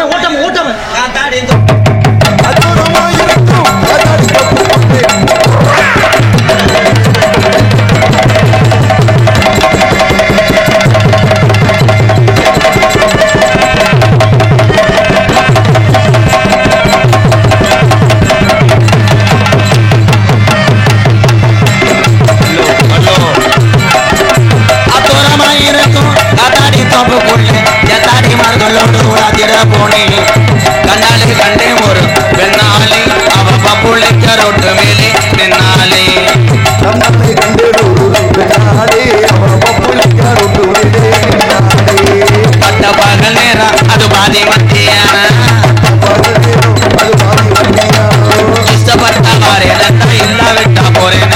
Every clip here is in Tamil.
ஓட்டாம ஓட்டாம கண்ணாலே கண்டே ஒரு பெண்ணாலே அவ பப்புளிக்க ரோட்டு மேலே நின்னாலே கண்ணாலே கண்டே ஒரு பெண்ணாலே அவ பப்புளிக்க ரோட்டு மேலே நின்னாலே பட்ட பகல் நேரம் அது பாதி மத்தியான இஷ்டப்பட்ட மாறேன் இல்லாவிட்டா போறேன்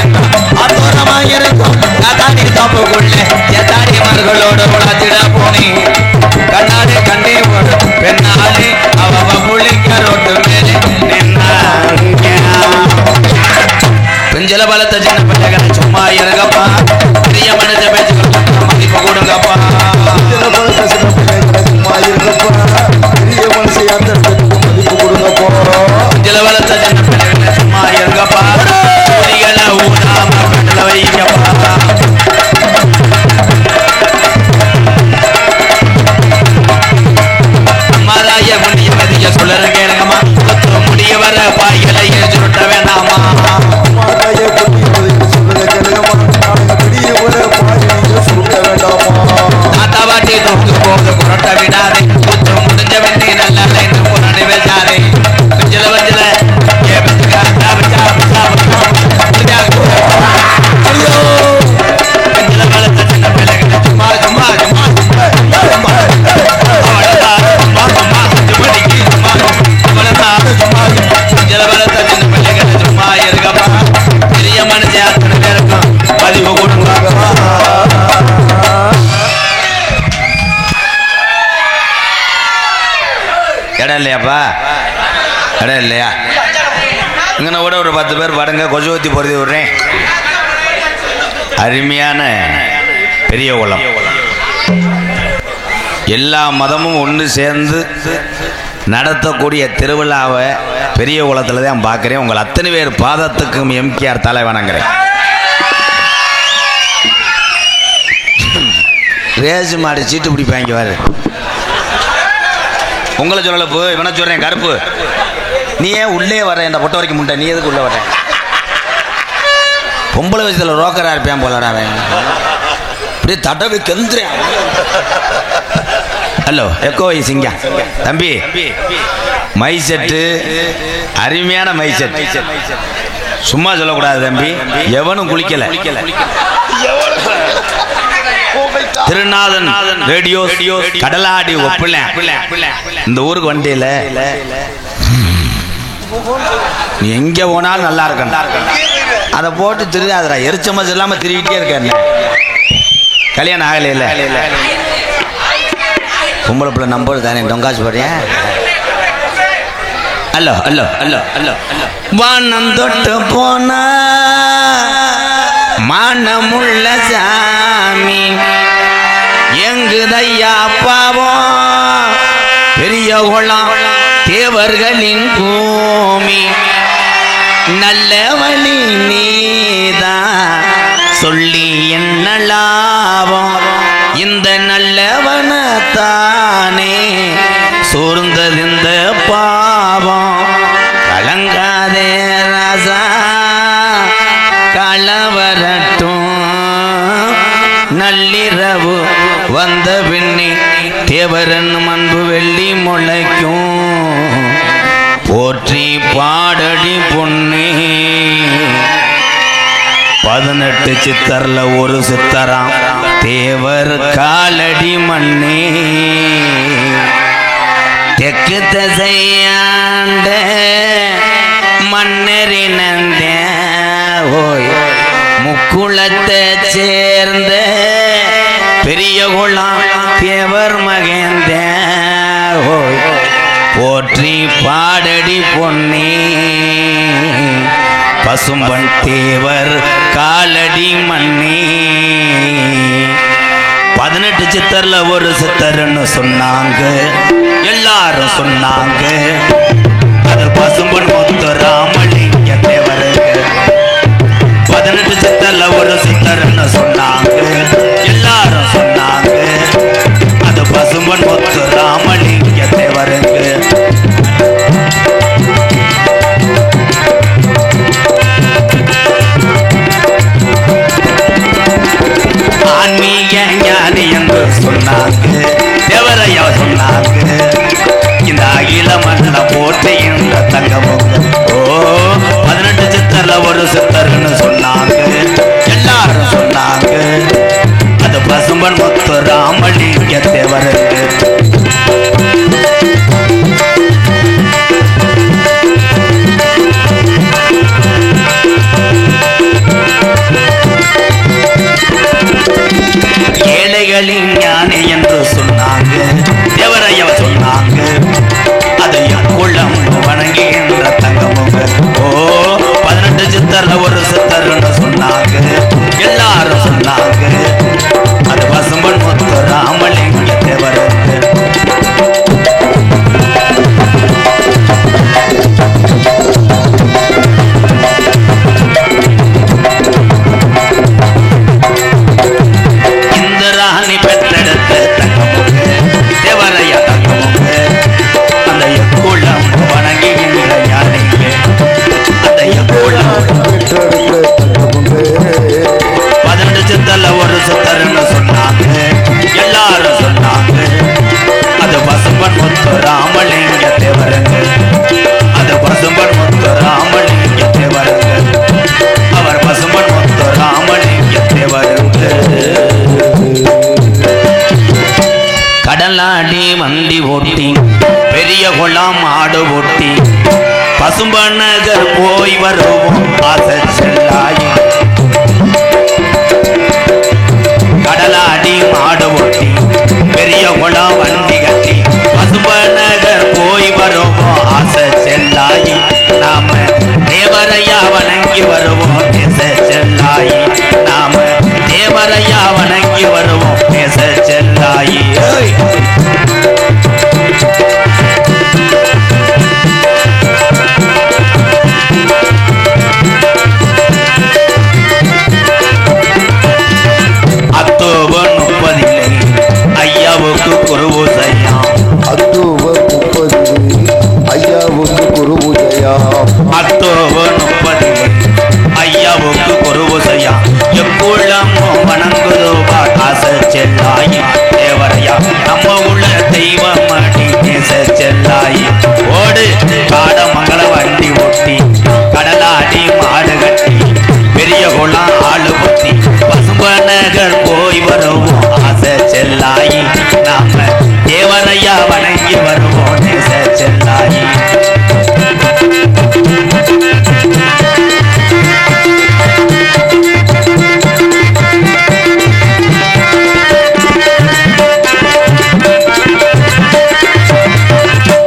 அத்தோரமா இருக்கும் கதாடி தப்புக்குள்ளே எத்தாடி மர்களோடு உலாத்திட போனேன் கண்ணாலே கண்டே ஒரு பெண்ணாலே அவ புள்ளிக்க ரோட்டு மேலே பெஞ்சல பலத்த சின்ன பிள்ளைகளை சும்மா இருங்கப்பா பெரிய மனித பேச்சு மதிப்பு கொடுங்கப்பா சும்மா இருங்கப்பா பெரிய மனுஷன் மதிப்பு கொடுங்கப்பா பெஞ்சல பலத்த சின்ன பிள்ளைகளை சும்மா இருங்கப்பா ஊடாம கண்டல வைங்கப்பா சொல்லுற கேளுங்கம்மா முடிய வர பாய்களை சுருட்ட வேண்டாமா தாத்தா பாட்டி தோக்கு போது புரட்ட விடாதே முடிஞ்ச வெண்ணி நல்ல புறணி வச்சாதே வஞ்சல வஞ்சல இடம் இல்லையாப்பா இடம் இல்லையா இங்கே கூட ஒரு 10 பேர் படுங்க கொசு ஊற்றி பொருதி விடுறேன் அருமையான பெரிய குளம் எல்லா மதமும் ஒன்று சேர்ந்து நடத்தக்கூடிய திருவிழாவை பெரிய குளத்தில் தான் பார்க்குறேன் உங்கள் அத்தனை பேர் பாதத்துக்கும் எம்கேஆர் தலை வணங்குறேன் ரேசு மாடு சீட்டு பிடிப்பாங்க வாரு உங்களை சொல்லல போ இவனை சொல்றேன் கருப்பு நீ ஏன் உள்ளே வர என்ன பொட்ட வரைக்கும் முண்டை நீ எதுக்கு உள்ள வர பொம்பளை வயசுல ரோக்கரா இருப்பேன் போலடா அப்படியே தடவை கெந்துறேன் ஹலோ எக்கோ சிங்கா தம்பி மை செட்டு அருமையான மை செட் சும்மா சொல்லக்கூடாது தம்பி எவனும் குளிக்கல திருநாதன் ரேடியோ கடலாடி ஒப்பிள்ள இந்த ஊருக்கு வண்டியில நீ எங்க போனாலும் நல்லா இருக்கணும் அதை போட்டு திருடாதரா எரிச்சமஸ் இல்லாம திருவிட்டே இருக்க கல்யாணம் ஆகல இல்ல பொம்பளை பிள்ளை நம்பர் தானே டொங்காசு போறேன் அல்லோ அல்லோ அல்லோ அல்லோ வானம் தொட்டு போனா மானமுள்ள சாமி எங்குதையா பாவம் பெரிய குளம் தேவர்களின் பூமி நல்ல வழி நீதான் சொல்லி என்ன லாபம் இந்த நல்லவனத்தானே சோர்ந்தது இந்த பாவம் கலங்காதே ராசா களவரட்டும் நள்ளிரவு வந்த பின்னே தேவரன் அன்பு வெள்ளி முளைக்கும் போற்றி பாடடி பொன்னே 18 சித்தர்ல ஒரு சித்தராம் தேவர் காலடி மண்ணே தெற்கு திசையாண்ட மன்னரினந்த ஓய் முக்குளத்தை சேர்ந்த பெரிய குளம் தேவர் மகேந்த ஓய் போற்றி பாடடி பொன்னே பசும்பன் தேவர் காலடி மண்ணே 18 சித்தர்ல ஒரு சித்தர்னு சொன்னாங்க, எல்லாரும் சொன்னாங்க. அது பசும்பொன் முத்துராமலிங்க தேவருக்கு. 18 சித்தர்ல ஒரு சித்தர்னு சொன்னாங்க, எல்லாரும் சொன்னாங்க. அது பசும்பொன் முத்துராமலிங்க தேவருக்கு. ஆன்மீக ஞானி என்று சொன்னாங்க, தேவரையா சொன்னாங்க. இந்த அகில மண்ண போட்டு இந்த தங்கமுங்க. ஓ 18 சித்தர்ல ஒரு சித்தர்னு சொன்னாங்க, எல்லாரும் சொன்னாங்க. அது பசும்பன் முத்து ராமலிங்க தேவருக்கு. ஏழைகளின் ஞானி என்று சொன்னாங்க, தேவரையா சொன்னாங்க. அது குளம் வணங்குகின்ற தங்கமுங்க. ஓ 18 சித்தர்ல ஒரு சித்தர்னு சொன்னாங்க, எல்லாரும் சொன்னாங்க. அது பசும்பன் முத்து ராமலிங்க தேவருக்கு. இந்திராணி பெற்றெடுத்த தங்கமுங்க, தேவரையா தங்கமுங்க. அந்த குளம் வணங்குகின்ற ஞானிங்க. அந்த குளம் 18 சித்தர்ல ஒரு சித்தர்னு சொன்னாங்க, எல்லாரும் சொன்னாங்க. அது பசும்பன் முத்து ராமலிங்க தேவருக்கு. அது பசும்பன் முத்து ராமலிங்க தேவருக்கு. அவர் பசும்பன் முத்து ராமலிங்க தேவருக்கு. கடலாடி வண்டி ஓட்டி, பெரிய குளம் ஆடு ஓட்டி, பசும்பன் நகர் போய் வருவோம் ஆசை செல்லாயி. கடலாடி மாடு ஓட்டி, பெரிய குளம் வண்டி கட்டி, பசும்பன் நகர் போய் வருவோம் ஆசை செல்லாயி. நாம தேவரையா வணங்கி வருவோம் தேச செல்லாயி. நாம தேவரையா வணங்கி வருவோம் தேச செல்லாயி. அக்டோபர் 30 ஐயாவுக்கு குருபூஜையா. அக்டோபர் 30 ஐயாவுக்கு குருபூஜையா. அக்டோபர் 30 ஐயாவுக்கு குருபூஜையா. எக்குளம் வணங்குதோபா ஆசை செல்லாயி. தேவரையா நம்ம உள்ள தெய்வம் அடி நேச செல்லாயி. ஓடு காட மங்கள வண்டி ஓட்டி, கடலாடி மாடு கட்டி, பெரிய குளம் ஆளு ஊத்தி, பசும்பன் நகர் போய் வருவோம் ஆசை செல்லாயி. நாம தேவரையா வணங்கி வருவோம் நேச செல்லாயி.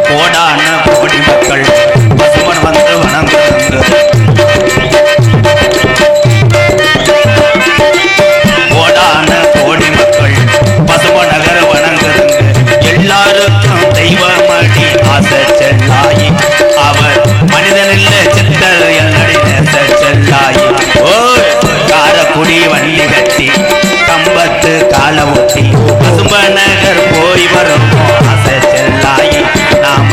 கோடான கோடி மக்கள் பசுமன் வந்து வணங்குங்க. கோடான கோடி மக்கள் பசுமன் நகர் வணங்குங்க. எல்லாருக்கும் தெய்வமடி ஆசை செல்லாயி. அவர் மனிதனில்ல சித்தர் என்னடி நேச செல்லாயி. ஓ காரக்குடி வண்டி கட்டி, கம்பத்து கால ஒட்டி, பசும்பன் நகர் போய் வருவோம் ஆசை செல்லாயி. நாம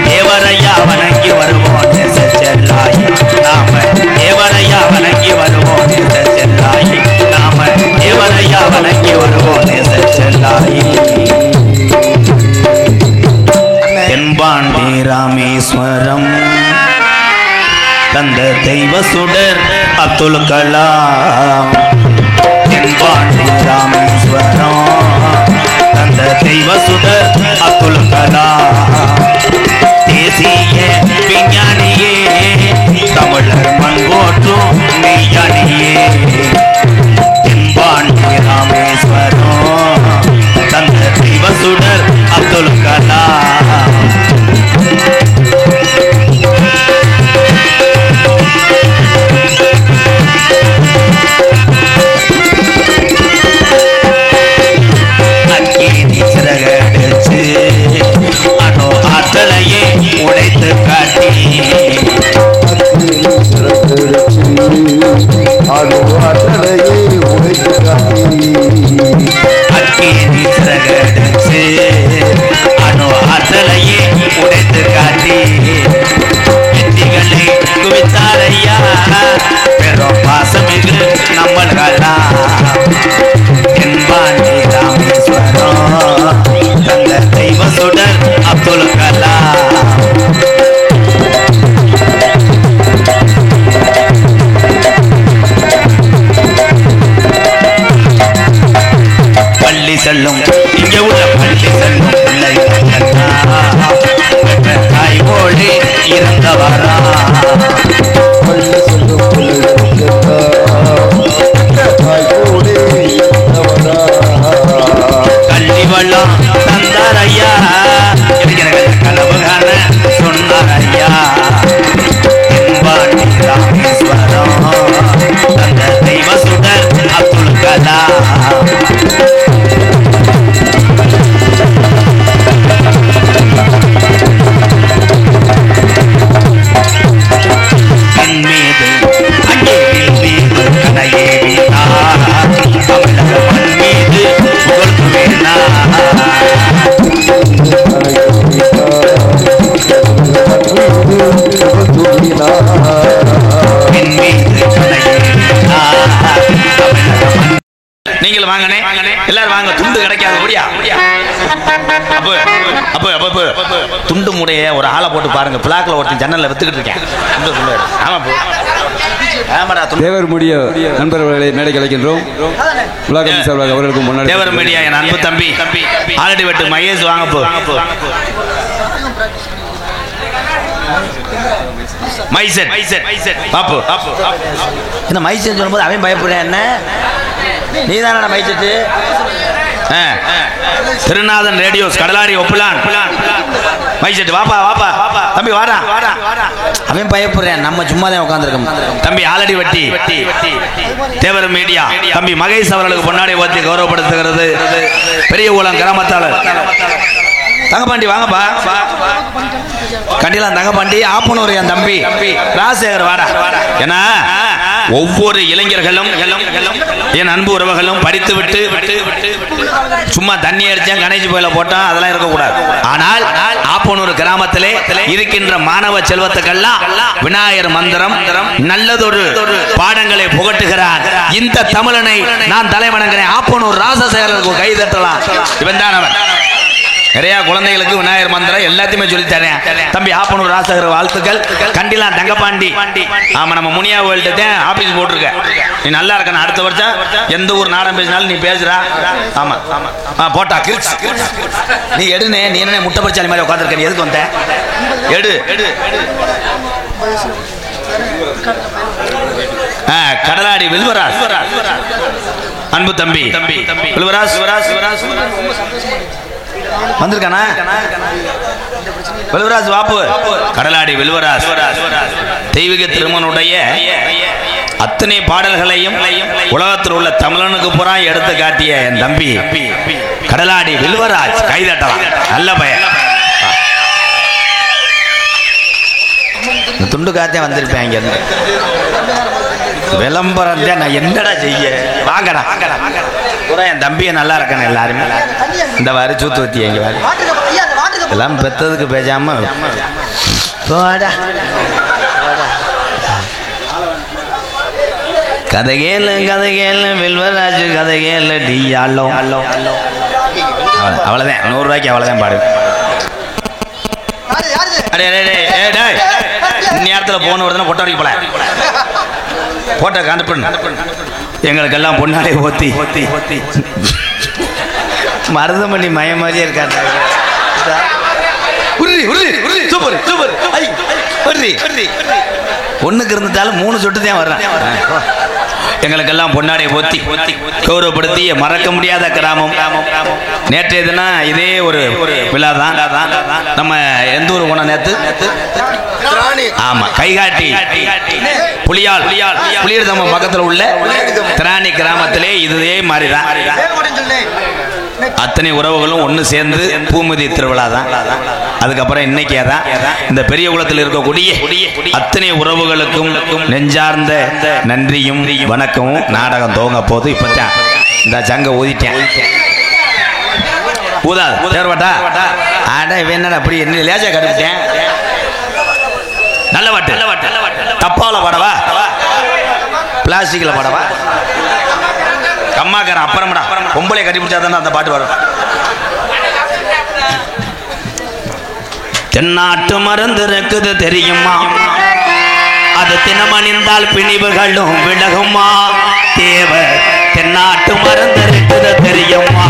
தேவரையா வணங்கி வருவோம் நேச செல்லாயி. நாம தேவரையா வணங்கி வருவோம் நேச செல்லாயி. நாம தேவரையா வணங்கி வருவோம் நேச செல்லாயி. தென்பாண்டி ராமேஸ்வரம் தந்த தெய்வ சுடர் அப்துல் கலாம். தென்பாண்டி ராமேஸ்வரம் தந்த தெய்வ சுடர் அப்துல் கலாம். தேசிய விஞ்ஞானியே, தமிழர் மண் போற்றும் மெய்ஞானியே. தென்பாண்டி ராமேஸ்வரம் தந்த தெய்வ சுடர் அப்துல் கலாம். செல்லும் இங்க உள்ள பள்ளி செல்லும் பிள்ளை தாய் போலே இருந்தவரா பள்ளி செல்லும் பிள்ளைகளுக்கு தாய் போலே இருந்தவரா கல்வி வள்ளம் தந்தார் ஐயா கனவு காண சொன்னார் ஐயா தென்பாண்டி ராமேஸ்வரம் தந்த தெய்வ சுடர் அப்துல் கலாம் மீது அங்கே மீது கடையே வீணார் தமிழக மண் மீது புகழ்ந்து வேணார் நீங்கள் வாங்கனே எல்லாரும் வாங்க துண்டு கிடைக்காது ஓடியா அப்போ அப்போ அப்போ துண்டு முடைய ஒரு ஆளை போட்டு பாருங்க பிளாக்ல ஒருத்தன் ஜன்னல்ல வித்துக்கிட்டு இருக்கேன் ஆமா போ ஆமாடா தேவர் மீடியா நண்பர்களை மேடை கலைக்கின்றோம் உலகம் சார்பாக அவர்களுக்கு முன்னாடி தேவர் மீடியா என் அன்பு தம்பி ஆல்ரெடி வெட்டு மகேஷ் வாங்க போ மைசெட் பாப்பு இந்த மைசெட் சொல்லும்போது அவன் பயப்படுறேன் என்ன நீதான மைசெட்டு திருநாதன் ரேடியோஸ் கடலாடி ஒப்புலான் மைசெட் வாப்பா வாப்பா தம்பி வாடா அவன் பயப்படுறேன் நம்ம சும்மா தான் உட்காந்துருக்கோம் தம்பி ஆலடி வட்டி தேவர் மீடியா தம்பி மகேஷ் அவர்களுக்கு பொன்னாடை ஓத்தி கௌரவப்படுத்துகிறது பெரிய ஊழம் கிராமத்தாளர் தங்கப்பாண்டி வாங்கப்பா கண்டிலாம் தங்கப்பாண்டி ஆப்பனூர் என் தம்பி ராஜசேகர் வாடா ஏன்னா ஒவ்வொரு இளைஞர்களும் என் அன்பு உறவுகளும் படித்து விட்டு சும்மா தண்ணி அடிச்சேன் கணேசி போயில போட்டான் அதெல்லாம் இருக்கக்கூடாது ஆனால் ஆப்பனூர் கிராமத்திலே இருக்கின்ற மாணவ செல்வத்துக்கெல்லாம் விநாயகர் மந்திரம் நல்லதொரு பாடங்களை புகட்டுகிறார் இந்த தமிழனை நான் தலைவணங்குறேன் ஆப்பனூர் ராஜசேகருக்கு கை தட்டலாம் இவன் தான் அவன் நிறைய குழந்தைகளுக்கு விநாயகர் மந்திரம் எல்லாத்தையுமே சொல்லி தரேன் தம்பி ஆப்பனூர் ராசகர் வாழ்த்துக்கள் கண்டிலாம் தங்கப்பாண்டி ஆமா நம்ம முனியா கோயில்கிட்ட ஆபீஸ் போட்டிருக்க நீ நல்லா இருக்க அடுத்த வருஷம் எந்த ஊர் நாடம் பேசினாலும் நீ பேசுறா ஆமா போட்டா கிரிச்சு நீ எடுனே நீ என்ன முட்டை பறிச்சாலி மாதிரி உட்காந்துருக்க நீ எதுக்கு வந்த எடு கடலாடி வில்வராஜ் அன்பு தம்பி வில்வராஜ் வந்திருக்கானா வில்வராஜ் வாப்பு கடலாடி வில்வராஜ் தெய்வீக திருமனுடைய அத்தனை பாடல்களையும் உலகத்தில் உள்ள தமிழனுக்கு புறா எடுத்து காட்டிய என் தம்பி கடலாடி வில்வராஜ் கைதட்டலாம் நல்ல பையன் துண்டு காத்தே வந்திருப்பேன் இங்க விளம்பரம் தான் நான் என்னடா செய்ய வாங்கடா பூரா என் தம்பியை நல்லா இருக்கானே எல்லாருமே இந்த வாரி சூத்து வத்தி எங்க வாரி எல்லாம் பெத்ததுக்கு பேசாம கதை கேளு வில்வராஜ் கதை கேளு டியாலோ அவ்வளவுதான் 100 ரூபாய்க்கு அவ்வளவுதான் பாடு நேரத்தில் போன வருதுன்னா பொட்டை வரைக்கும் போல போட்டோ காண்டு எங்களுக்கெல்லாம் பொன்னாடை ஓத்தி மருதமணி மய மாதிரியே இருக்காங்க ஒண்ணுக்கு இருந்துட்டாலும் 3 சொட்டு தான் வர்றேன் எங்களுக்கெல்லாம் பொன்னாடை ஓத்தி கௌரவப்படுத்தி மறக்க முடியாத கிராமம் நேற்றைய தினம் இதே ஒரு விழா தான் நம்ம எந்த ஊர் போன நேற்று ஆமா கைகாட்டி புலியார் தம்ம பக்கத்தில் உள்ள திராணி கிராமத்திலே இதே மாதிரிதான் அத்தனை உறவுகளும் ஒன்று சேர்ந்து பூமதி திருவிழா தான் அதுக்கப்புறம் இன்னைக்கே தான் இந்த பெரிய குளத்தில் இருக்கக்கூடிய அத்தனை உறவுகளுக்கும் நெஞ்சார்ந்த நன்றியும் வணக்கமும் நாடகம் துவங்க போது இப்பதான் இந்த சங்க ஊதிட்டேன் ஊதா தேர்வட்டா ஆடா வேணா அப்படி என்ன லேஜா கட்டுட்டேன் நல்ல வாட்டு தப்பால பாடவா பிளாஸ்டிக்ல பாடவா கம்மாக்காரன் அப்புறம்டா பொம்பளை கட்டி பிடிச்சாதான் அந்த பாட்டு வரும் தென்னாட்டு மருந்து இருக்குது தெரியுமா அது தினமணிந்தால் பிணிவுகளும் விலகுமா தேவ தென்னாட்டு மருந்து இருக்குது தெரியுமா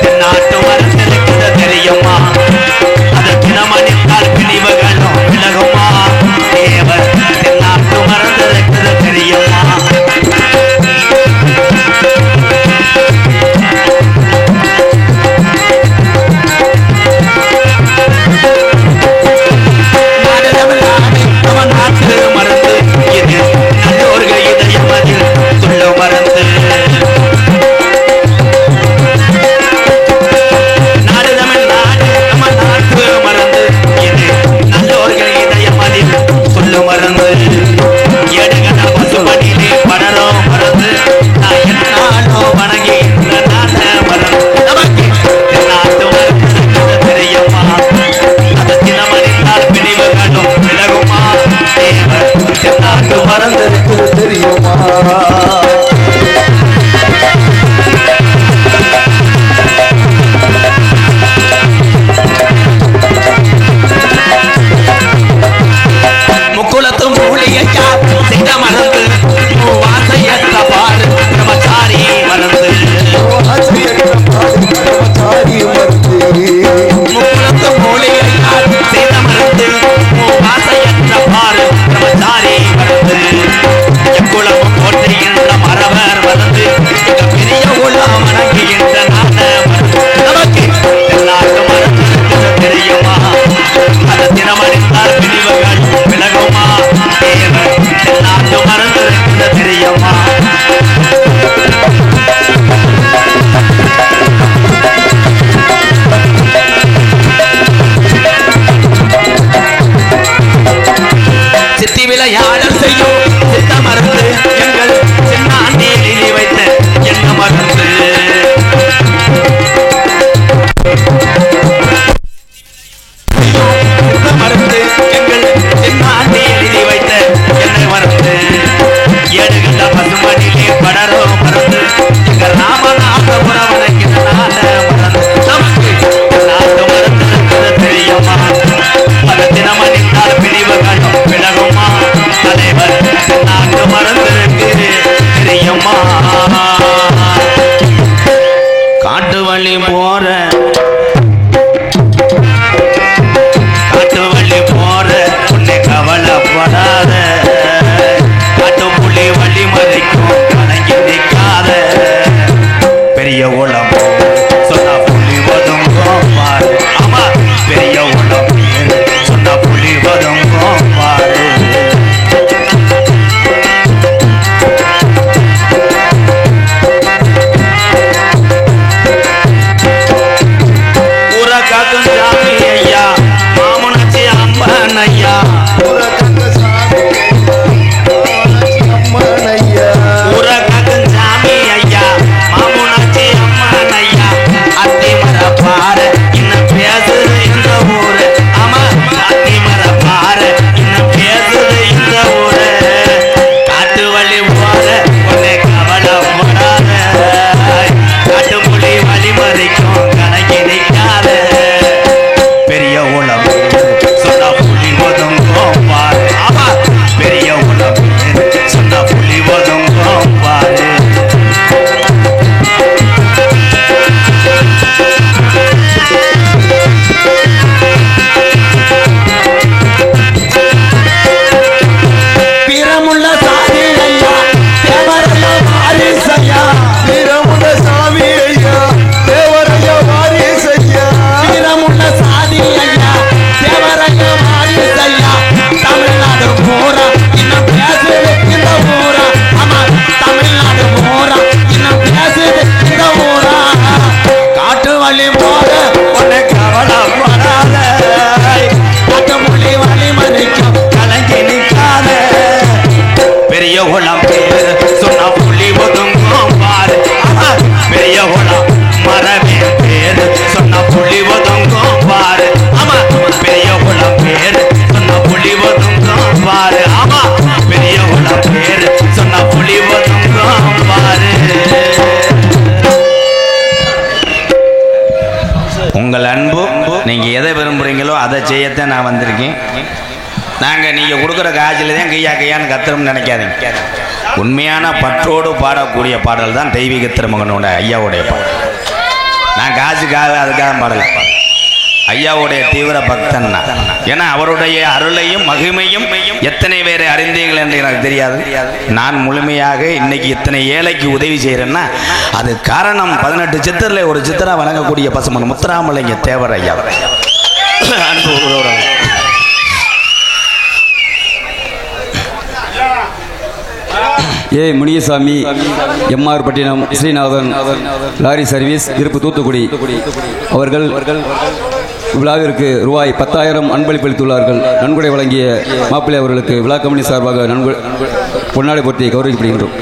தென்னாட்டு மருந்து இருக்குது தெரியுமா அது தினமணித்தால் பிணிவுகளும் விலகுமா தேவர் தென்னாட்டு மருந்து இருக்குது தெரியுமா மருந்து இது நல்லோர்கள் இதயம் அதில் சொல்ல மருந்து நாடு தமிழ் நாடு நம்ம நாட்டு மருந்து இது நல்லோர்கள் இதயம் அதில் சொல்ல மருந்து எடுகன பசுமணிலே படரும் மருந்து நான் என்னாலோ வணங்குகின்ற நாட மருந்து நமக்கு நாட்டு மருந்து தெரியுமா அது தினமணித்தால் பிணிவுகளும் விலகுமா நாட்டு மருந்து தெரியுமா முக்குளத்து மூலிகையா சிங்க மருந்து வாசையற்ற பாடு பிரமச்சாரி மருந்து முக்குளத்து மூலிகையா சிங்க மருந்து வாசையற்ற பாடு பிரமச்சாரி மருந்து எக்குளமும் போற்றுகின்ற மரவர் மருந்து மிக பெரிய உலகம் வணங்குகின்ற நாட மருந்து நமக்கு எல்லாருக்கும் மருந்து தெரியுமா அது தினமணித்தால் பிரிவுகள் விலகுமா தேவர் எல்லாத்து மருந்து தெரியுமா சித்தி விளையாடல் செய்யும் சித்த மருந்து எங்கள் சின்னாண்டியில் வைத்த என்ன மருந்து மருந்து எங்கள் சின்னாண்டியில் வைத்த என்ன மருந்து ஏடுகின்ற பசுமணிலே படரும் மருந்து எங்கள் ராமநாத உறவனைக்கிற நாட மருந்து நமக்கு நாட்டு மருந்து தெரியுமா அது தினமணித்தால் பிரிவுகளும் விலகுமா தலைவர் நாட்டு மருந்து தெரியுமா காட்டு வழி போற உன்னை கவலைப்படாத காட்டு புள்ளி வழி மதிக்கும் கலங்கி நிற்காத பெரிய உலகம் சொன்ன புள்ளி வதுங்கும் பாரு ஆமா பெரிய உலகம் சொன்ன புள்ளி வதுங்கும் பாரு ஊர காக்கும் சாமி ஐயா மாமனாச்சி அம்மன் ஐயா ஊர காக்கும் சாமி ஐயா மாமனாச்சி அம்மன் ஐயா அத்தி மர பாரு இன்னும் பேசுது இந்த ஊரு ஆமா அத்தி மர பாரு இன்னும் பேசுது இந்த ஊரு காட்டு வழி போற உன்னை கவலைப்படாத காட்டு மொழி வழி மறைக்கும் கணக்கி நிற்காத பெரிய உலகம் சொன்ன புலி ஒதுங்கும் பாரு ஆமா பெரிய உலகம் சொன்ன புலி ஒதுங்கும் பாரு பிறமுள்ள சாதி ஐயா தேவரைய வாரிசையா வீரமுள்ள சாமி ஐயா தேவரைய வாரிசையா வீரமுள்ள சாதி ஐயா தேவரைய வாரிசையா தமிழ்நாடு போரா இன்னும் பேசுது இந்த ஊரா ஆமா தமிழ்நாடு போரா இன்னும் பேசுது இந்த ஊரா காட்டு வழி போற உன்னை கவலைப்படாத காட்டு மொழி வழி மதிக்கும் கலங்கி நிற்காத பெரிய உலம் சொன்ன புள்ளி ஒதுங்கும் பாரு பெரிய உலம் மரவே பேரு சொன்ன புள்ளி ஒதுங்கும் பாரு ஆமா பெரிய உலம் பேரு சொன்ன புள்ளி ஒதுங்கும் பாரு ஆமா பெரிய உலம் பேரு சொன்ன புள்ளி ஒதுங்கும் பாரு உங்கள் அன்பு நீங்க எதை விரும்புறீங்களோ அதை செய்ய செய்யத்தான் நான் வந்திருக்கேன். நாங்கள் நீங்கள் கொடுக்குற காய்ச்சல் தான் கையா கையான்னு கத்துறோம்னு நினைக்காதீங்க. உண்மையான பற்றோடு பாடக்கூடிய பாடல் தான் தெய்வீக திருமகனோட ஐயாவுடைய பாடல். நான் காசுக்காக அதுக்காக பாடல, ஐயாவுடைய தீவிர பக்தன். ஏன்னா அவருடைய அருளையும் மகிமையும் எத்தனை பேரை அறிந்தீர்கள் என்று எனக்கு தெரியாது. நான் முழுமையாக இன்னைக்கு இத்தனை ஏழைக்கு உதவி செய்கிறேன்னா அது காரணம் 18 சித்தரில் ஒரு சித்தரா வழங்கக்கூடிய பசுமன் முத்துராமலிங்க தேவர் ஐயா. அன்பு உறவுகள், ஏ முனியசாமி, எம்ஆர் பட்டினம் ஸ்ரீநாதன் லாரி சர்வீஸ் இருப்பு தூத்துக்குடி அவர்கள் விழாவிற்கு ரூபாய் 10,000 அன்பளிப்பளித்துள்ளார்கள். நன்கொடை வழங்கிய மாப்பிள்ளை அவர்களுக்கு விழா கமிட்டி சார்பாக பொன்னாடை போர்த்தியை கௌரவிக்கப்படுகின்றோம்.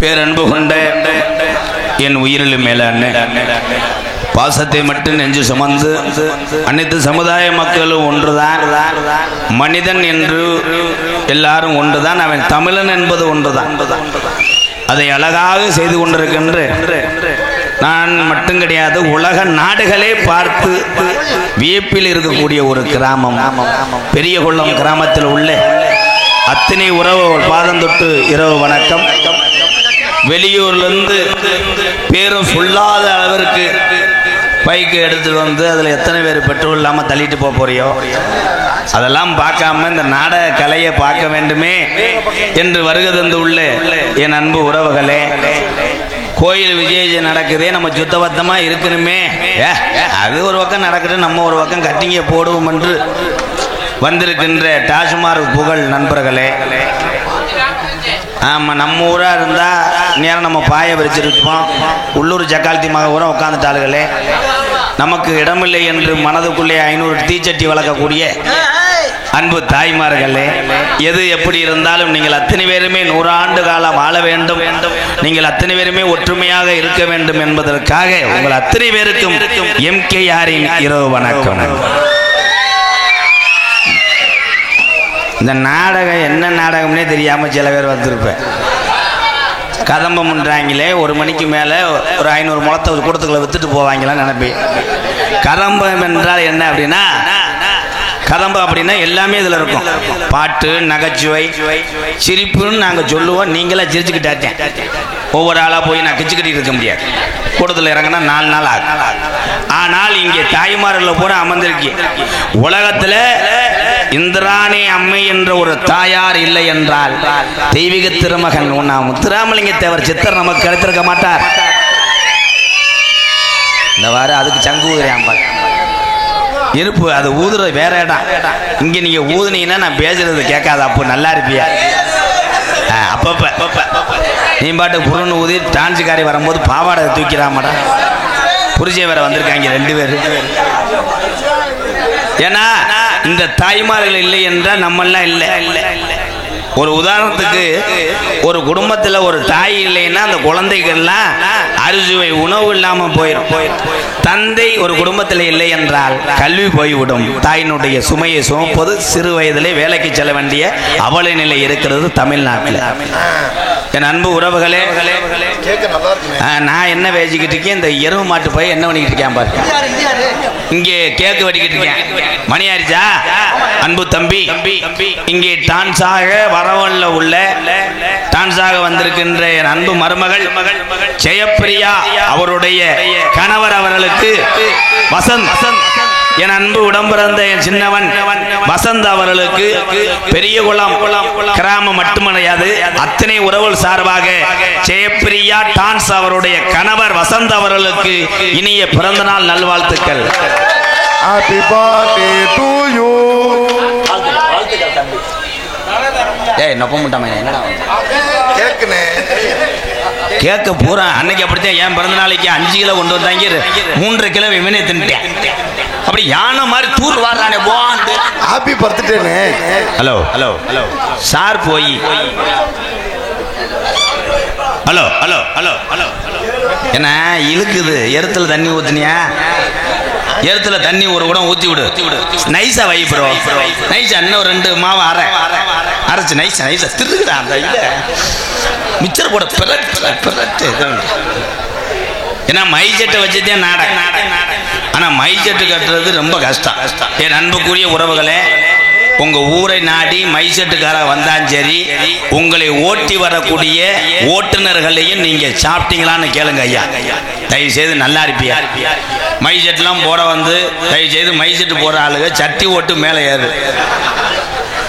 பேரன்பு கொண்ட என் உயிரிலும் மேல பாசத்தை மட்டும் நெஞ்சு சுமந்து அனைத்து சமுதாய மக்களும் ஒன்றுதான், மனிதன் என்று எல்லாரும் ஒன்றுதான், அவன் தமிழன் என்பது ஒன்றுதான். அதை அழகாக செய்து கொண்டிருக்கின்ற நான் மட்டும் கிடையாது, உலக நாடுகளே பார்த்து வியப்பில் இருக்கக்கூடிய ஒரு கிராமம் பெரியகுளம் கிராமத்தில் உள்ள அத்தனை உறவு பாதம் தொட்டு இரவு வணக்கம். வெளியூர்லேருந்து பேரும் சொல்லாத அளவிற்கு பைக்கு எடுத்துட்டு வந்து அதில் எத்தனை பேர் பெட்ரோல் இல்லாமல் தள்ளிட்டு போறியோ அதெல்லாம் பார்க்காம இந்த நாடக கலையை பார்க்க வேண்டுமே என்று வருகை தந்து உள்ள என் அன்பு உறவுகளே, கோயில் விஜயம் நடக்குதே, நம்ம சுத்தபத்தமாக இருக்கணுமே, அது ஒரு பக்கம் நடக்குது, நம்ம ஒரு பக்கம் கட்டிங்க போடுவோம் என்று வந்திருக்கின்ற டாஸ்மாக் புகழ் நண்பர்களே. ஆமாம், நம்ம ஊராக இருந்தால் நேரம் நம்ம பாயை விரிச்சிருப்போம். உள்ளூர் ஜக்கால்த்தி மக ஊரம் உட்காந்துட்டாளுகளே. நமக்கு இடமில்லை என்று மனதுக்குள்ளே 500 தீச்சட்டி வளர்க்கக்கூடிய அன்பு தாய்மார்களே, எது எப்படி இருந்தாலும் நீங்கள் அத்தனை பேருமே 100 ஆண்டு காலம் வாழ வேண்டும், நீங்கள் அத்தனை பேருமே ஒற்றுமையாக இருக்க வேண்டும் என்பதற்காக உங்கள் அத்தனை பேருக்கும் MKRின் இரவு வணக்கம். இந்த நாடகம் என்ன நாடகம்னே தெரியாமல் சில பேர் வந்திருப்பேன். கதம்பம் பண்ணுறாங்களே, 1 மணிக்கு மேலே ஒரு 500 முளத்தை கூட்டத்துக்குள்ள விற்றுட்டு போவாங்களான்னு நினைப்பேன். கதம்பம் என்றால் என்ன அப்படின்னா, கதம்பம் அப்படின்னா எல்லாமே இதில் இருக்கும். பாட்டு, நகைச்சுவை, சிரிப்புன்னு நாங்கள் சொல்லுவோம். நீங்களே சிரிச்சுக்கிட்டாச்சேன். ஒவ்வொரு ஆளாக போய் நான் கிச்சுக்கிட்டு இருக்க முடியாது. கூட்டத்தில் இறங்கினா 4 நாள் ஆகும். ஆனால் இங்கே தாய்மார்களை பூரா அமர்ந்திருக்கு. உலகத்தில் இந்திராணி அம்மை என்ற ஒரு தாயார் இல்லை என்றால் தெய்வீக திருமகன் முத்துராமலிங்க தேவர் சித்தர் நமக்கு கிடைத்திருக்க மாட்டார். இந்த வாரம் அதுக்கு சங்கு ஊதுறான் இருப்பு, அது ஊதுறது வேற இடம். இங்க நீங்க ஊதுனீங்கன்னா நான் பேசுறது கேட்காத, அப்போ நல்லா இருப்பியா? அப்பப்ப நீ பாட்டு புறன்னு ஊதி டான்ஸுக்காரி வரும்போது பாவாடை தூக்கிறாமடா. புரிஜை வேற வந்திருக்காங்க 2 பேர். ஏன்னா இந்த தாய்மார்கள் இல்லை என்றால் நம்மெல்லாம் இல்லை. ஒரு உதாரணத்துக்கு, ஒரு குடும்பத்தில் ஒரு தாய் இல்லைன்னா அந்த குழந்தைகள்லாம் அறுசுவை உணவு இல்லாமல் போயிடும். தந்தை ஒரு குடும்பத்தில் இல்லை என்றால் கல்வி போய்விடும். தாயினுடைய சுமையை சுமப்பது சிறு வயதிலே வேலைக்கு செல்ல வேண்டிய அவல நிலை இருக்கிறது தமிழ்நாட்டில். என் அன்பு உறவுகளே, நான் என்ன பேசிக்கிட்டு இருக்கேன், இந்த எருவு மாட்டு போய் என்ன பண்ணிக்கிட்டு இருக்கேன் பாரு. இங்கே கேக்கு வெட்டிக்கிட்டு இருக்கேன். மணி ஆயிடுச்சா? அன்பு தம்பி, இங்கே டான்ஸாக வரவல்ல உள்ள டான்ஸாக வந்திருக்கின்ற என் அன்பு மருமகள் ஜெயப்பிரியா அவருடைய கணவர் அவர்களுக்கு வசந்த், என் அன்பு உடம்பிறந்த என் சின்னவன் வசந்த் அவர்களுக்கு பெரியகுளம் கிராமம் மட்டுமடையாது அத்தனை உறவுகள் சார்பாக ஜெயப்பிரியா டான்ஸ் அவருடைய கணவர் வசந்த் அவர்களுக்கு இனிய பிறந்தநாள் நல்வாழ்த்துக்கள். Happy birthday to you. ஏய் நொப்ப முட்டாம என்னடா கேக்குனே கேக்க பூரா அன்னைக்கு அப்படித்தான். என் பிறந்த நாளைக்கு 5 கிலோ கொண்டு வந்தாங்க, 3 கிலோ விமனே தின்ட்டேன். அப்படி யானை மாதிரி தூர் வாடுறானே. ஹாப்பி பர்த்டேனே. ஹலோ ஹலோ ஹலோ சார் போய் ஹலோ ஹலோ ஹலோ ஹலோ என்ன இழுக்குது? எருத்துல தண்ணி ஊத்துனியா? எருத்துல தண்ணி ஒரு குடம் ஊத்தி விடு, நைஸா வை ப்ரோ. நைஸா இன்னும் 2 மாவு அரைச்சு நைஸா நைஸா திருக்குடா. அந்த மிச்சர் போட ஏன்னா மைசெட்டை வச்சுதான் நாடகம். ஆனா மைசெட்டு கட்டுறது ரொம்ப கஷ்டம். என் அன்புக்குரிய உறவுகளே, உங்க ஊரை நாடி மைசெட்டுக்கார வந்தாலும் சரி, உங்களை ஓட்டி வரக்கூடிய ஓட்டுநர்களையும் நீங்க சாப்பிட்டீங்களான்னு கேளுங்க ஐயா. தயவு செய்து நல்லா இருப்பியா? மைசெட்லாம் போட வந்து தயவு செய்து மைசெட்டு போற ஆளுங்க சட்டி ஓட்டு மேலே ஏறு.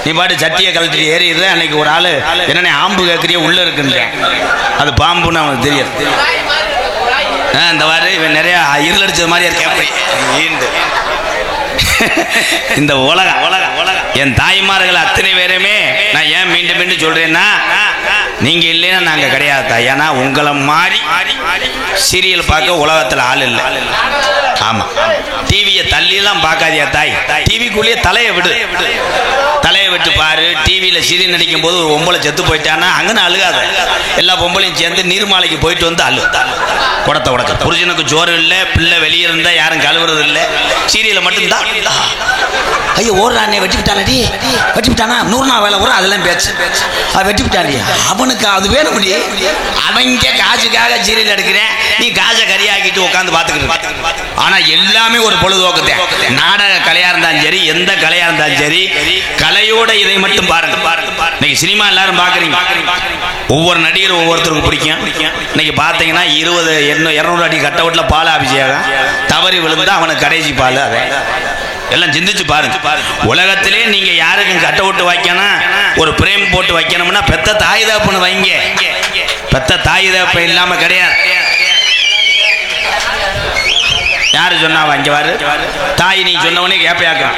நீ பாட்டு சட்டியை கழட்டிட்டு ஏறிடுற. அன்னைக்கு ஒரு ஆளு என்னென்ன ஆம்பு கேட்குறிய உள்ள இருக்குன்றேன். அது பாம்புன்னு அவனுக்கு தெரியாது. இந்த மாதிரி இவன் நிறைய இருள் அடிச்சது மாதிரியா கேட்பேன். இந்த உலகம் என் தாய்மார்கள் அத்தனை பேருமே நான் ஏன் மீண்டும் மீண்டும் சொல்றேன்னா, நீங்க இல்லைன்னா நாங்க கிடையாது தாய். ஏன்னா உங்களை மாதிரி சீரியல் பார்க்க உலகத்துல ஆள் இல்லை. ஆமா, டிவியை தள்ளியெல்லாம் பார்க்காதியா தாய். டிவிக்குள்ளேயே தலையை விட்டு பாரு. டிவியில சீரியல் நடிக்கும் போது ஒரு பொம்பளை செத்து போயிட்டானா அங்கன்னு அழுகாத. எல்லா பொம்பளையும் சேர்ந்து நீர்மாலைக்கு போயிட்டு வந்து குடத்தை உடக்க. புருஷனுக்கு ஜோறு இல்லை, பிள்ளை வெளியே இருந்தா யாரும் கழுவுறது இல்லை, சீரியலை மட்டும்தான். ஐயோ ஓடுறானே, வெட்டிவிட்டானடி, வெட்டிவிட்டானா 100 நாள் வேலை வரும், அதெல்லாம் பேச்சு. வெட்டிவிட்டானே, அவனுக்கு அது வேணும். அவங்க காசுக்காக சீரியல் எடுக்கிறேன், நீ காசை கறியாக்கிட்டு உட்காந்து பார்த்துக்கிட்டு. ஆனா எல்லாமே ஒரு பொழுதுபோக்குதான். நாடக கலையா இருந்தாலும் சரி, எந்த கலையா இருந்தாலும் சரி, கலையோட இதை மட்டும் பாருங்க. இன்னைக்கு சினிமா எல்லாரும் பாக்குறீங்க, ஒவ்வொரு நடிகரும் ஒவ்வொருத்தருக்கும் பிடிக்கும். இன்னைக்கு பாத்தீங்கன்னா 200 அடி கட்ட அவுட்ல பால் அபிஷேகம் தவறி விழுந்தா அவனுக்கு கடைசி பால். அதை எல்லாம் சிந்திச்சு பாருங்க. உலகத்திலே நீங்க யாருக்கும் கட்ட விட்டு வைக்கணும், ஒரு பிரேம் போட்டு வைக்கணும்னா பெத்த தாய் தகப்பன்னு வைங்க. பெத்த தாய் தகப்ப இல்லாம கிடையாது. யாரு சொன்னாவா? இங்க வாரு தாய், நீ சொன்னவனே கேப்பையாக்கா.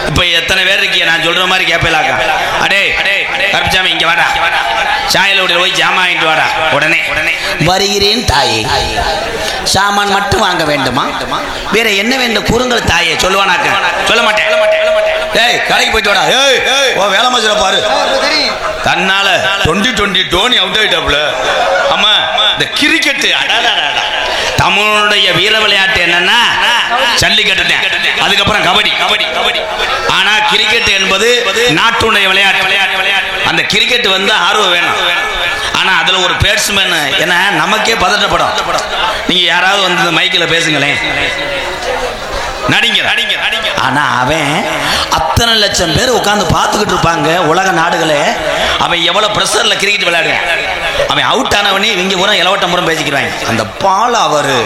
இப்ப எத்தனை பேர் இருக்கிய நான் சொல்ற மாதிரி கேப்பையிலாக்கா. அடே கருப்பசாமி இங்க வாடா, சாயலோட போய் ஜாமான் வாங்கிட்டு வாடா. உடனே வருகிறேன் தாயே. சாமான் மட்டும் வாங்க வேண்டுமா? வேற என்ன வேண்டும் கூறுங்கள் தாயே. சொல்லுவானாக்க? சொல்ல மாட்டேன். ஏய் கடைக்கு போயிட்டு வாடா. ஏய் ஓ வேலை மச்சல பாரு. தன்னால 2020 டோனி அவுட் ஆயிட்டாப்ல. ஆமா, இந்த கிரிக்கெட் தமிழுடைய வீர விளையாட்டு என்னன்னா ஜல்லிக்கட்டு, அதுக்கப்புறம் கபடி. ஆனா கிரிக்கெட் என்பது நாட்டுடைய விளையாட்டு. அந்த கிரிக்கெட் வந்து ஆர்வம் வேணும். ஆனா அதுல ஒரு பேட்ஸ்மேன் என்ன நமக்கே பதட்டப்படும். நீங்க யாராவது வந்து மைக்கில் பேசுங்களேன், நடிங்க. ஆனா அவன் அத்தனை லட்சம் பேர் உட்கார்ந்து பார்த்துக்கிட்டு இருப்பாங்க உலக நாடுகளே. அவன் எவ்வளவு பிரஷர்ல கிரிக்கெட் விளையாடுவான். அவன் அவுட் ஆனவனே இவங்க பூரா இலவட்டம் பூரா பேசிக்கிறாங்க. அந்த பால் அவரு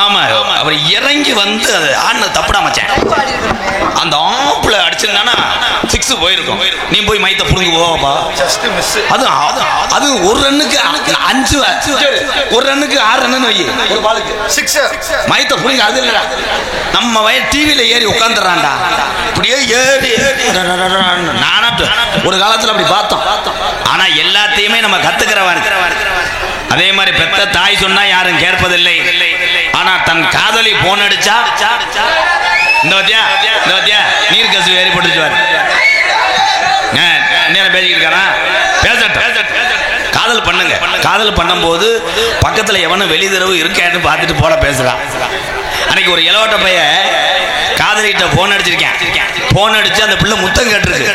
ஆமா அவர் இறங்கி வந்து ஆன தப்புடா மச்சான், அந்த ஆப்புல அடிச்சிருந்தானா 6 போயிருக்கும். நீ போய் மைத்த புடுங்கி போவாப்பா. அது ஒரு ரன்னுக்கு 5, ஒரு ரன்னுக்கு 6 ரன் வை. ஒரு பாலுக்கு 6 மைத்த புடுங்க. அது இல்லடா, நம்ம டிவியில ஏறி உட்காந்துறான்டா. அப்படியே ஏறி நானா ஒரு காலத்துல அப்படி பார்த்தோம். ஆனா எல்லாத்தையுமே நம்ம கத்துக்கிறவன். அதே மாதிரி பெத்த தாய் சொன்னா யாரும் கேட்பதில்லை. ஆனா தன் காதலி போன் அடிச்சா இந்த வத்தியா நீர் கசு ஏறிப்பட்டுச்சு. நேரம் பேசிக்கிட்டு இருக்கானா? காதல் பண்ணுங்க. காதல் பண்ணும் போது பக்கத்துல எவனும் வெளிதரவு இருக்கேன்னு பார்த்துட்டு போல பேசுறான். அன்னைக்கு ஒரு இளவட்ட பைய காதலிட்ட போன் அடிச்சிருக்கேன். போன் அடிச்சு அந்த பிள்ளை முத்தம் கேட்டிருக்கு.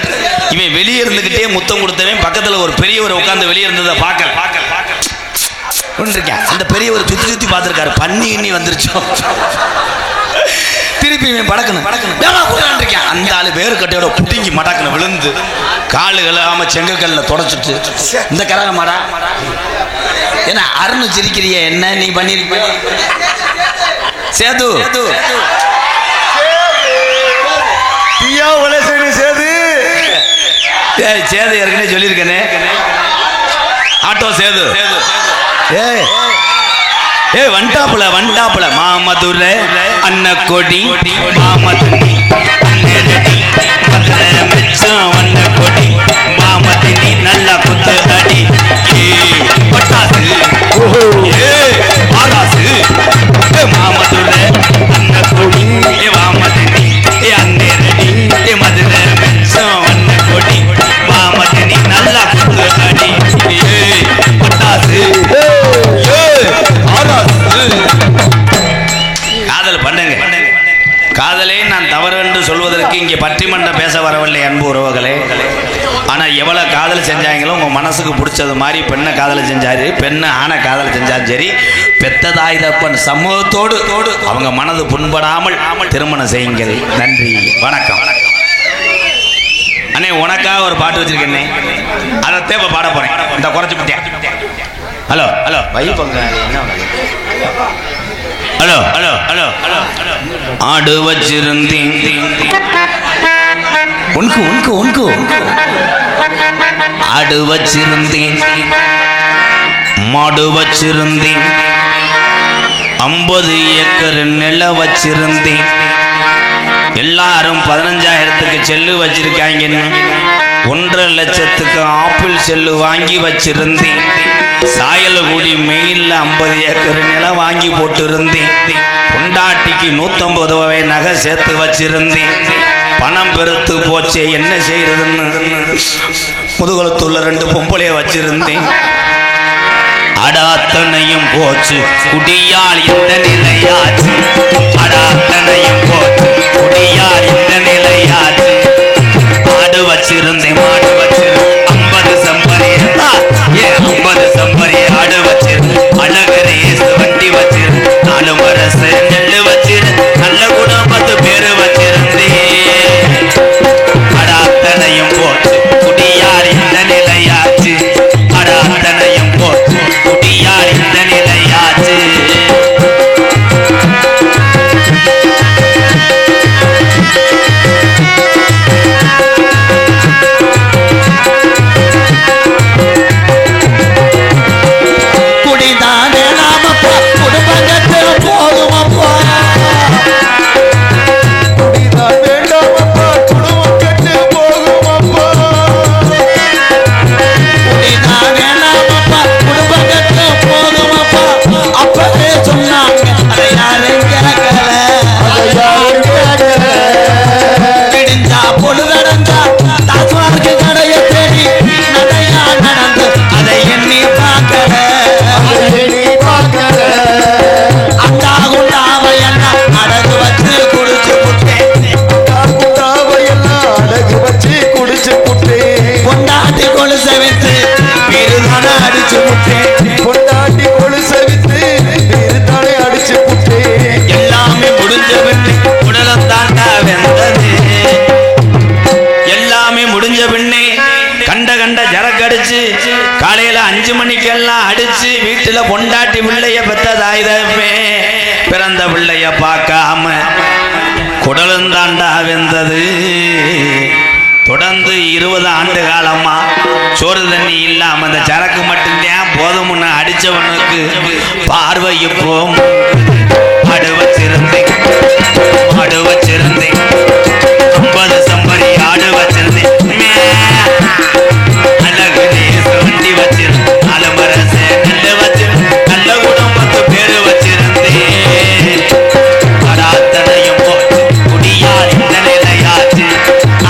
இவன் வெளியே இருந்துகிட்டே முத்தம் கொடுத்தவன் பக்கத்துல ஒரு பெரியவர் உட்கார்ந்து வெளியே இருந்ததை பார்க்க அந்த பெரியவர் சுத்தி பார்த்திருக்காரு. பண்ணி வந்துருச்சு. திருப்பி இவன் படக்கணும். அந்த ஆளு வேறு கட்டையோட புட்டிங்கி மடக்கணும். விழுந்து காலுகள் ஆம செங்கக்கல்ல தொடச்சிட்டு இந்த கரக மாடா என்ன அருண் சிரிக்கிறிய என்ன நீ பண்ணிருக்க? சேது சேது ஏற்கனவே சொல்லியிருக்கேனே. ஆட்டோ சேது வண்டாப்புல மாமதுரை அன்னக்கொடி மாமதுரை அன்னக்கொடி மாமதுரை நல்ல குத்து அடி பட்டாசு ஆகாசு மாமதுரை அன்னக்கொடி மாமதுரை அன்னரடி மதுரை அன்னக்கொடி மாமதுரை நல்ல குத்து அடி பட்டாசு. காதல் பண்ணுங்க. காதலே நான் தவறு என்று சொல்வதற்கு இங்கே பட்டிமன்றம் பேச வரவில்லை அன்பு உறவுகளே. ஆனால் எவ்வளோ காதல் செஞ்சாங்களோ உங்கள் மனசுக்கு பிடிச்சது மாதிரி பெண்ணை காதல் செஞ்சாரு, பெண்ணை ஆணை காதல் செஞ்சாலும் சரி, பெத்த தாய் தப்பன் சமூகத்தோடு அவங்க மனது புண்படாமல் திருமணம் செய்யுங்கள். நன்றி, வணக்கம். அண்ணே உனக்காக ஒரு பாட்டு வச்சிருக்கேன், அதை தேவை பாட போறேன். இந்த குறைச்சு விட்டேன். ஹலோ ஹலோ வை பங்க ஹலோ ஹலோ ஹலோ ஹலோ ஆடு வச்சிருந்தேன் உனக்கு உனக்கு உனக்கு ஆடு வச்சிருந்தேன், மாடு வச்சிருந்தேன், 50 ஏக்கர் நில வச்சிருந்தேன். எல்லாரும் 15,000க்கு செல்லு வச்சிருக்காங்கன்னு 1.5 லட்சத்துக்கு ஆப்பிள் செல்லு வாங்கி வச்சிருந்தேன். சாயல்குடி மெயில்ல 50 ஏக்கர் நிலம் வாங்கி போட்டிருந்தேன். பொண்டாட்டிக்கு 150 ரூபாய் நகை சேர்த்து வச்சிருந்தேன். பணம் பெருத்து போச்சே என்ன செய்யறதுன்னு முதுகுளத்துள்ள 2 பொம்பளைய வச்சிருந்தேன். அடாத்தனையும் போச்சு குடியால் இந்த நிலையாச்சு, அடாத்தனையும் போச்சு குடியால் இந்த நிலையாச்சு. ஆடு வச்சிருந்தேன், மாடு வச்சிருந்தேன், 50 சம்பரி 50 சம்பரி ஆடு வச்சிருந்தேன். அழகரே வண்டி வச்சிருந்தேன், 4 வருஷ நெல்லு வச்சிருந்தேன். நல்ல குடும்பத்து பேரு வச்சிருந்தேன். அடாத்தனையும் போச்சு குடியால் இந்த நிலையாச்சு, அடாத்தனையும் போச்சு குடியால் இந்த நிலையாச்சு. காலையில 5 மணிக்கெல்லாம் அடிச்சு வீட்டுல பொண்டாட்டி பிள்ளைய பெத்த தாய்தமே பிறந்த பிள்ளைய பார்க்காம குடலுந்தாண்டா வெந்தது. தொடர்ந்து 20 ஆண்டு காலமா சோறு தண்ணி இல்லாம அந்த சரக்கு மட்டும்தான் போதும்னு அடிச்சவனுக்கு பார்வை இப்போ ஆடு வச்சிருந்தேன், ஆடு வச்சிருந்தேன், 50 சம்பரி ஆடு வச்சிருந்தேன். வண்டி வச்சிருந்தேன், 4 வருஷ நெல்லு வச்சிருந்தேன். நல்ல குடும்பத்து பேரு வச்சிருந்தேன். அடாத்தனையும் போச்சு குடியால் இந்த நிலையாச்சு,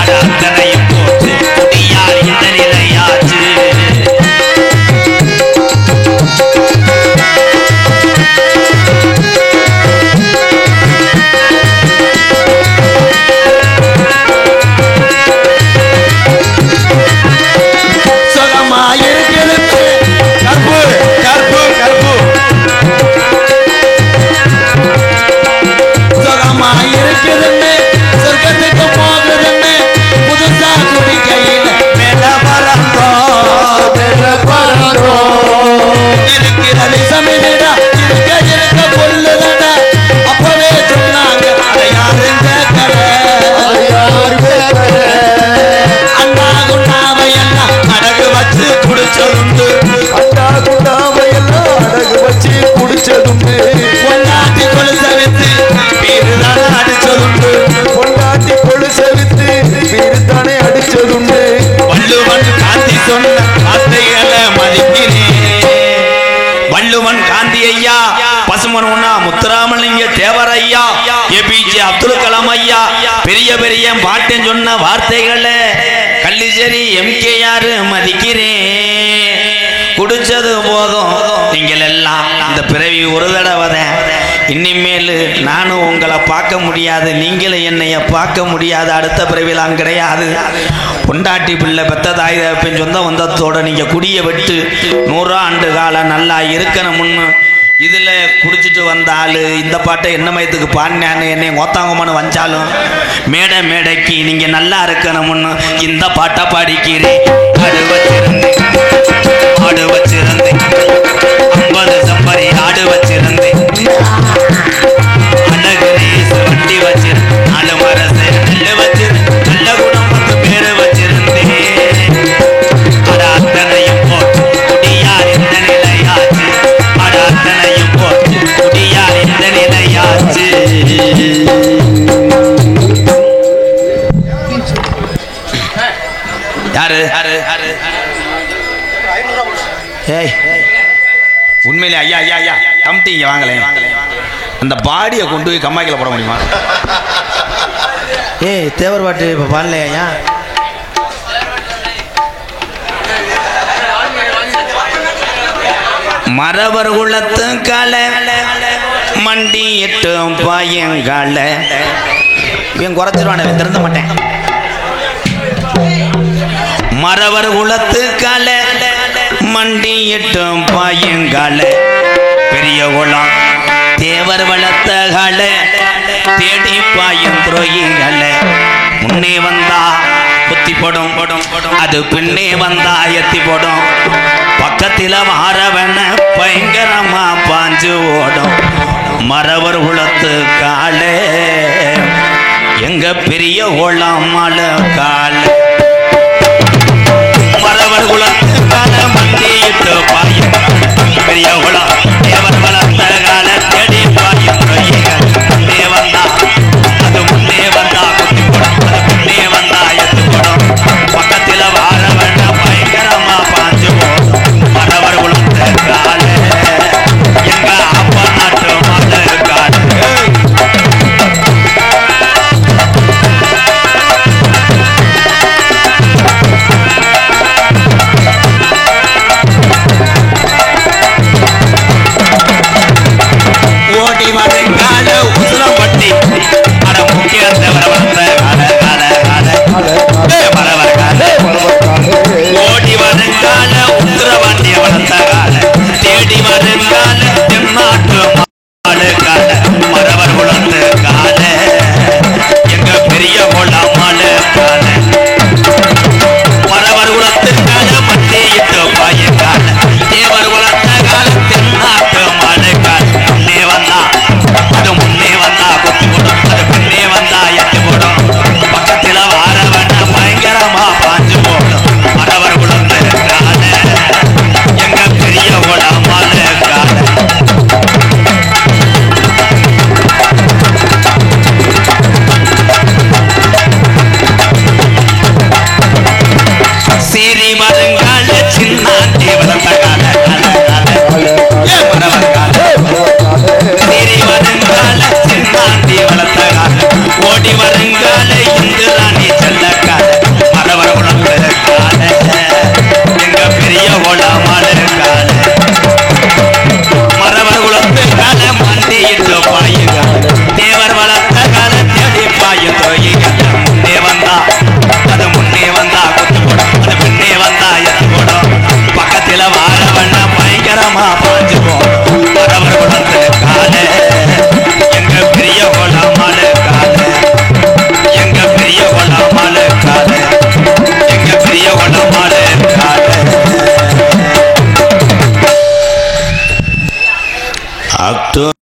அடாத்தனையும் போச்சு குடியால் இந்த நிலையாச்சு. முத்துராமலிங்க தேவர் ஐயா, ஏபிஜே அப்துல் கலாம் ஐயா பெரிய பெரிய பாட்டன் சொன்ன வார்த்தைகளை கள்ளிச்சேரி எம்கேஆர் மதிக்கிறேன். குடிச்சது போதும் நீங்கள் எல்லாம் இந்த பிறவி ஒரு தடவை இனிமேல் நானும் உங்களை பார்க்க முடியாது, நீங்களும் என்னைய பார்க்க முடியாது, அடுத்த பிறவிலாம் கிடையாது. பொண்டாட்டி பிள்ளை பெத்த தாய் தகப்பன் சொந்த வந்தத்தோட நீங்கள் குடியை விட்டு 100 ஆண்டு காலம் நல்லா இருக்கணும்னு இதில் குடிச்சிட்டு வந்தால் இந்த பாட்டை என்ன மயத்துக்கு பாடினான்னு என்னை ஒத்தாங்கம்மான்னு வந்தாலும் மேடைக்கு நீங்கள் நல்லா இருக்கணும்னு இந்த பாட்டை பாடிக்கிறேன். ஆடு வச்சிருந்தேன் 50 சம்பரி ஆடு வச்சிருந்தேன், அழகு ரேஸ் வண்டி வச்சிருந்தேன், 4 மரசை நெல்லு வச்சிருந்தேன், நல்ல குணம் வந்து பேரு வச்சிருந்தேன். அடாத்தனையும் போட்டு குடியார் இந்த நிலையாச்சு, அடாத்தனையும் போட்டு குடியார் இந்த நிலையாச்சு. யாரு ஏய் உண்மையிலே ஐயா ஐயா ஐயா கமிட்டி இங்கே வாங்கலேன், அந்த பாடியை கொண்டு போய் கம்மாய்க்கில் போட முடியுமா? ஏய் தேவர் பாட்டு இப்போ பாடலையா? மரவர் குளத்து கால மண்டி 8 பாயங்கால இவன் குறைச்சிருவானே, திருந்த மாட்டேன். மரவர் குளத்து கால மண்டி 8 பாயங்கால பெரிய குளம் தேவர் வளர்த்த கால தேடி பாயும் துரோகிகள முன்னே வந்தா குத்தி போடும், அது பின்னே வந்தா எத்தி போடும், பக்கத்தில் வாரவன பயங்கரமா பாஞ்சு ஓடும். மரவர் குளத்து காலே எங்க பெரிய ஓளம் மழ கால மரவர் குளத்து கால மண்டிட்டு பாயும் பெரிய குளம் தேவர் வளர்த்த கால தேடி பாயும் முன்னே வந்தா அது முன்னே வந்தா குத்தி போடும், அது முன்னே வந்தா எத்து போடும், பக்கத்தில் வாரவன பயங்கரமா பாஞ்சு போடும். மரவர் குளத்து கால எங்க அப்பா நாட்டு மழ கால ஓடி வருங்கால உசுரம்பட்டி அட முக்கிய தேவர வந்த கால மரவர் கால ஓடி வருங்கால உசுரவண்டிய வளர்த்த கால தேடி வருங்கால தென்னாட்டு மாடு கால மரவர் குளத்து கால எங்க பெரிய குளம் மாடு கால மரவர் குளத்து கால மண்டிட்டு பாய கால தேவர் குளத்த கால தென்னாட்டு மாடு கால முன்னே வந்தா அது முன்னே வந்தா குத்தி போடும், அது பின்னே வந்தா எத்தி போடும், பக்கத்தில் வாரவன பயங்கரமா பாஞ்சு போடும். மரவர் குளத்து கால எங்க பெரிய குளம் மாடு கால சீரி வருங்கால சின்னாண்டி வளர்த்த கால மரவர் கால சீரி வருங்கால சின்னாண்டி வளர்த்த கால ஓடி வருங்க